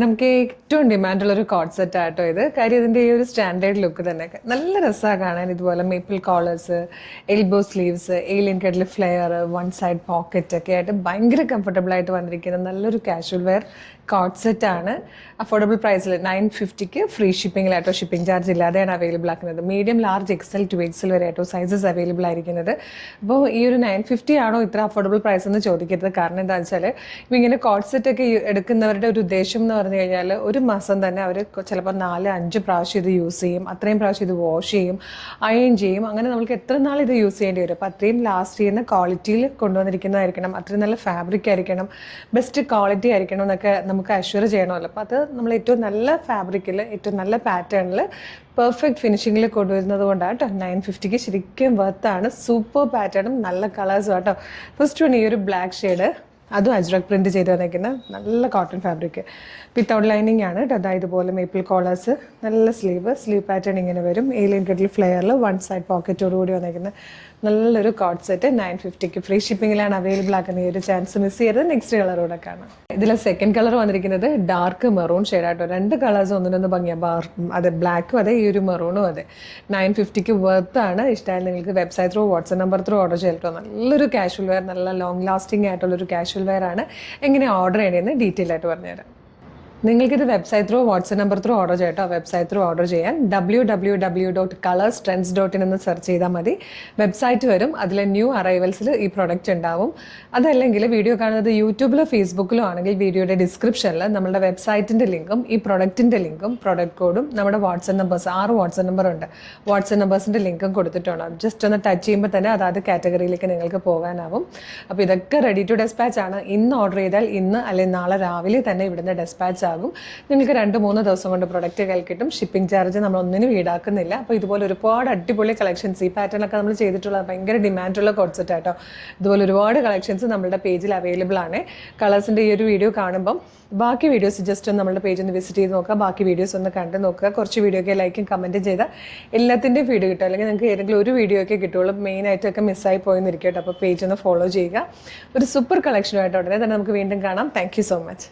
നമുക്ക് ഏറ്റവും ഡിമാൻഡുള്ളൊരു code set ആട്ടോ ഇത്. കാര്യം ഇതിൻ്റെ ഈ ഒരു സ്റ്റാൻഡേർഡ് ലുക്ക് തന്നെ നല്ല രസമാണ് കാണാൻ. ഇതുപോലെ maple callers, elbow sleeves, alien കട്ടിൽ ഫ്ലെയർ, വൺ സൈഡ് പോക്കറ്റ് ഒക്കെ ആയിട്ട് ഭയങ്കര കംഫർട്ടബിൾ ആയിട്ട് വന്നിരിക്കുന്ന നല്ലൊരു കാഷ്വൽ വെയർ കോഡ് സെറ്റ് ആണ്. അഫോർഡബിൾ പ്രൈസിൽ 950 ഫ്രീ ഷിപ്പിങ്ങിലായിട്ടോ, ഷിപ്പിംഗ് ചാർജ് ഇല്ലാതെയാണ് അവൈലബിൾ ആക്കുന്നത്. Medium, large, XL to XL വരെ ആയിട്ടോ സൈസസ് അവൈലബിൾ ആയിരിക്കുന്നത്. അപ്പോൾ ഈ ഒരു 950 ആണോ ഇത്ര അഫോർഡബിൾ പ്രൈസ് എന്ന് ചോദിക്കരുത്. കാരണം എന്താണെന്ന് വെച്ചാൽ ഇപ്പോൾ ഇങ്ങനെ കോഡ് സെറ്റ് ഒക്കെ എടുക്കുന്നവരുടെ ഒരു ഉദ്ദേശം എന്ന് പറഞ്ഞു കഴിഞ്ഞാൽ ഒരു മാസം തന്നെ അവർ ചിലപ്പോൾ 4-5 പ്രാവശ്യം ഇത് യൂസ് ചെയ്യും. അത്രയും പ്രാവശ്യം ഇത് വാഷ് ചെയ്യും, അയൺ ചെയ്യും. അങ്ങനെ നമുക്ക് എത്ര നാൾ ഇത് യൂസ് ചെയ്യേണ്ടി വരും. അപ്പോൾ അത്രയും ലാസ്റ്റ് ചെയ്യുന്ന ക്വാളിറ്റിയിൽ കൊണ്ടുവന്നിരിക്കുന്നതായിരിക്കണം, അത്രയും നല്ല ഫാബ്രിക് ആയിരിക്കണം, ബെസ്റ്റ് ക്വാളിറ്റി ആയിരിക്കണം എന്നൊക്കെ നമുക്ക് അഷ്വർ ചെയ്യണമല്ലോ. അപ്പോൾ അത് നമ്മൾ ഏറ്റവും നല്ല ഫാബ്രിക്കിൽ, ഏറ്റവും നല്ല പാറ്റേണിൽ, പെർഫെക്റ്റ് ഫിനിഷിങ്ങിൽ കൊണ്ടുവരുന്നത് കൊണ്ടാണ് കേട്ടോ 950 ശരിക്കും വർത്താണ്. സൂപ്പർ പാറ്റേണും നല്ല കളേഴ്സും കേട്ടോ. ഫസ്റ്റ് വൺ ഈ ഒരു ബ്ലാക്ക് ഷെയ്ഡ്, അതും അജ്രക് പ്രിൻറ്റ് ചെയ്ത് വന്നിരിക്കുന്ന നല്ല കോട്ടൺ ഫാബ്രിക്, വിത്തൗട്ട് ലൈനിങ് ആണ് കേട്ടോ. അതായത് ഇതുപോലെ മേപ്പിൾ കോളേഴ്സ്, നല്ല സ്ലീവ് പാറ്റേൺ ഇങ്ങനെ വരും. ഏലിയൻ കട്ടിൽ ഫ്ലെയറിൽ വൺ സൈഡ് പോക്കറ്റോടുകൂടി വന്നിരിക്കുന്ന നല്ലൊരു കോഡ് സെറ്റ് 950 ഫ്രീ ഷിപ്പിങ്ങിലാണ് അവൈലബിൾ ആക്കുന്ന. ഈ ഒരു ചാൻസ് മിസ് ചെയ്യരുത്. നെക്സ്റ്റ് കളറോടെ കാണാം. ഇതിലെ സെക്കൻഡ് കളർ വന്നിരിക്കുന്നത് ഡാർക്ക് മെറൂൺ ഷെയ്ഡായിട്ടോ. രണ്ട് കളേഴ്സ് ഒന്നിനൊന്ന് ഭംഗിയാണ്. അതെ, ബ്ലാക്കും അതെ, ഈ ഒരു മെറൂണും അതെ. 950 വർത്താണ്. ഇഷ്ടമായാലും നിങ്ങൾക്ക് website through, WhatsApp number through order ചെയ്തിട്ടോ. നല്ലൊരു കാഷ്വൽ വെയർ, നല്ല ലോങ് ലാസ്റ്റിംഗ് ആയിട്ടുള്ളൊരു കാഷ്വൽ വെയർ ആണ്. എങ്ങനെ ഓർഡർ ചെയ്യണമെന്ന് ഡീറ്റെയിൽ ആയിട്ട് പറഞ്ഞുതരാം. നിങ്ങൾക്കിത് website through, WhatsApp number through order ചെയ്യട്ടോ. വെബ്സൈറ്റ് ത്രൂ ഓർഡർ ചെയ്യാൻ www.colorstrends.in എന്ന് സെർച്ച് ചെയ്താൽ മതി. വെബ്സൈറ്റ് വരും, അതിലെ ന്യൂ അറൈവൽസിൽ ഈ പ്രൊഡക്റ്റ് ഉണ്ടാവും. അതല്ലെങ്കിൽ വീഡിയോ കാണുന്നത് യൂട്യൂബിലോ ഫേസ്ബുക്കിലോ ആണെങ്കിൽ വീഡിയോയുടെ ഡിസ്ക്രിപ്ഷനിൽ നമ്മുടെ വെബ്സൈറ്റിൻ്റെ ലിങ്കും ഈ പ്രൊഡക്റ്റിൻ്റെ ലിങ്കും പ്രൊഡക്റ്റ് കോഡും നമ്മുടെ വാട്സ്ആപ്പ് നമ്പേഴ്സ് 6 വാട്സ്ആപ്പ് നമ്പർ ഉണ്ട്. വാട്സ്ആപ്പ് നമ്പേഴ്സിൻ്റെ ലിങ്കും കൊടുത്തിട്ടുണ്ട്. ജസ്റ്റ് ഒന്ന് ടച്ച് ചെയ്യുമ്പോൾ തന്നെ അതാത് കാറ്റഗറിയിലേക്ക് നിങ്ങൾക്ക് പോകാനാവും. അപ്പോൾ ഇതൊക്കെ റെഡി ടു ഡെസ്പാച്ച് ആണ്. ഇന്ന് ഓർഡർ ചെയ്താൽ ഇന്ന് അല്ലെങ്കിൽ നാളെ രാവിലെ തന്നെ ഇവിടുന്ന് ഡെസ്പാച്ച് ആകും. നിങ്ങൾക്ക് 2-3 ദിവസം കൊണ്ട് പ്രൊഡക്റ്റ് കയ്യിൽ കിട്ടും. ഷിപ്പിംഗ് ചാർജ് നമ്മൾ ഒന്നിനും ഈടാക്കുന്നില്ല. അപ്പോൾ ഇതുപോലെ ഒരുപാട് അടിപൊളി കളക്ഷൻസ്, ഈ പാറ്റേണൊക്കെ നമ്മൾ ചെയ്തിട്ടുള്ള ഭയങ്കര ഡിമാൻഡുള്ള കോൺസെപ്റ്റ് ആട്ടോ. ഇതുപോലെ ഒരുപാട് കളക്ഷൻസ് നമ്മുടെ പേജിൽ അവൈലബിൾ ആണ്. കളേഴ്സിൻ്റെ ഈ ഒരു വീഡിയോ കാണുമ്പം ബാക്കി വീഡിയോസ് ജസ്റ്റ് ഒന്ന് നമ്മുടെ പേജ് ഒന്ന് വിസിറ്റ് ചെയ്ത് നോക്കുക. ബാക്കി വീഡിയോസ് ഒന്ന് കണ്ട് നോക്കുക. കുറച്ച് വീഡിയോ ഒക്കെ ലൈക്കും കമൻറ്റും ചെയ്താൽ എല്ലാത്തിൻ്റെയും വീഡിയോ കിട്ടും. അല്ലെങ്കിൽ നിങ്ങൾക്ക് ഏതെങ്കിലും ഒരു വീഡിയോ ഒക്കെ കിട്ടുള്ളൂ. മെയിനായിട്ടൊക്കെ മിസ്സായി പോയെന്നിരിക്കട്ടെ. അപ്പോൾ പേജ് ഒന്ന് ഫോളോ ചെയ്യുക. ഒരു സൂപ്പർ കളക്ഷനുമായിട്ട് ഉടനെ തന്നെ നമുക്ക് വീണ്ടും കാണാം. Thank you so much.